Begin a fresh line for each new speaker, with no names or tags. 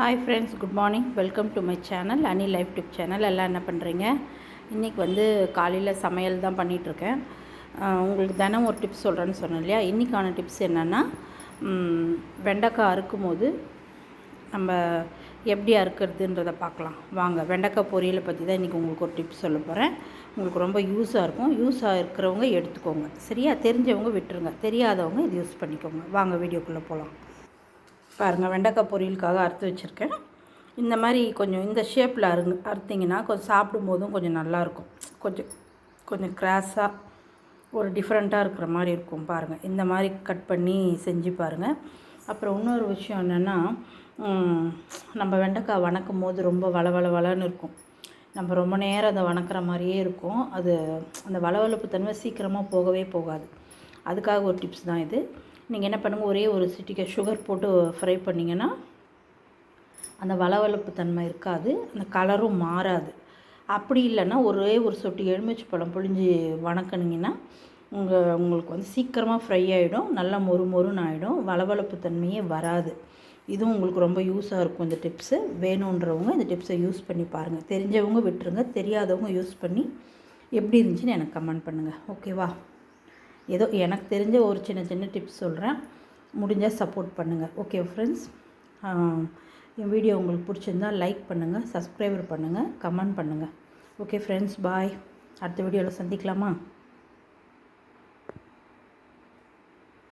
Hi friends, good morning. Welcome to my channel அனி life tip channel. எல்லாம் என்ன பண்ணுறீங்க? இன்றைக்கி காலையில் சமையல் தான் பண்ணிகிட்ருக்கேன். உங்களுக்கு தினம் ஒரு டிப்ஸ் சொல்கிறேன்னு சொன்னேன் இல்லையா? இன்றைக்கான டிப்ஸ் என்னென்னா, வெண்டைக்காய் அறுக்கும் போது நம்ம எப்படி அறுக்கிறதுன்றதை பார்க்கலாம் வாங்க. வெண்டைக்காய் பொரியலை பற்றி தான் இன்றைக்கி உங்களுக்கு ஒரு டிப்ஸ் சொல்ல போகிறேன். உங்களுக்கு ரொம்ப யூஸாக இருக்கும். யூஸாக இருக்கிறவங்க எடுத்துக்கோங்க, சரியா? தெரிஞ்சவங்க விட்டுருங்க, தெரியாதவங்க இது யூஸ் பண்ணிக்கோங்க. வாங்க வீடியோக்குள்ளே போகலாம். பாருங்கள், வெண்டைக்காய் பொரியலுக்காக அறுத்து வச்சுருக்கேன். இந்த மாதிரி கொஞ்சம் இந்த ஷேப்பில் அறுத்திங்கன்னா கொஞ்சம் சாப்பிடும்போதும் கொஞ்சம் நல்லாயிருக்கும். கொஞ்சம் கிராஸாக ஒரு டிஃப்ரெண்ட்டாக இருக்கிற மாதிரி இருக்கும். பாருங்கள், இந்த மாதிரி கட் பண்ணி செஞ்சு பாருங்கள். அப்புறம் இன்னொரு விஷயம் என்னென்னா, நம்ம வெண்டைக்காய் வணக்கும் போது ரொம்ப வளவளன்னு இருக்கும். நம்ம ரொம்ப நேரம் அதை வணக்கிற மாதிரியே இருக்கும். அது அந்த வளவளப்பு தன்மை சீக்கிரமாக போகவே போகாது. அதுக்காக ஒரு டிப்ஸ் தான் இது. நீங்கள் என்ன பண்ணுங்கள், ஒரே ஒரு சிட்டிகை சுகர் போட்டு ஃப்ரை பண்ணிங்கன்னா அந்த வளவளப்பு தன்மை இருக்காது, அந்த கலரும் மாறாது. அப்படி இல்லைன்னா ஒரே ஒரு சொட்டு எலுமிச்சை பழம் புழிஞ்சு வணக்கினீங்கன்னா உங்களுக்கு சீக்கிரமாக ஃப்ரை ஆகிடும், நல்லா மொறுன்னு ஆகிடும், வளவளப்பு தன்மையே வராது. இதுவும் உங்களுக்கு ரொம்ப யூஸாக இருக்கும். இந்த டிப்ஸு வேணுன்றவங்க இந்த டிப்ஸை யூஸ் பண்ணி பாருங்கள். தெரிஞ்சவங்க விட்டுருங்க, தெரியாதவங்க யூஸ் பண்ணி எப்படி இருந்துச்சுன்னு எனக்கு கமெண்ட் பண்ணுங்கள், ஓகேவா? ஏதோ எனக்கு தெரிஞ்ச ஒரு சின்ன டிப்ஸ் சொல்கிறேன். முடிஞ்சால் சப்போர்ட் பண்ணுங்கள், ஓகே ஃப்ரெண்ட்ஸ்? என் வீடியோ உங்களுக்கு பிடிச்சிருந்தால் லைக் பண்ணுங்கள், சப்ஸ்கிரைபர் பண்ணுங்கள், கமெண்ட் பண்ணுங்கள். ஓகே ஃப்ரெண்ட்ஸ், பாய். அடுத்த வீடியோவில் சந்திக்கலாமா?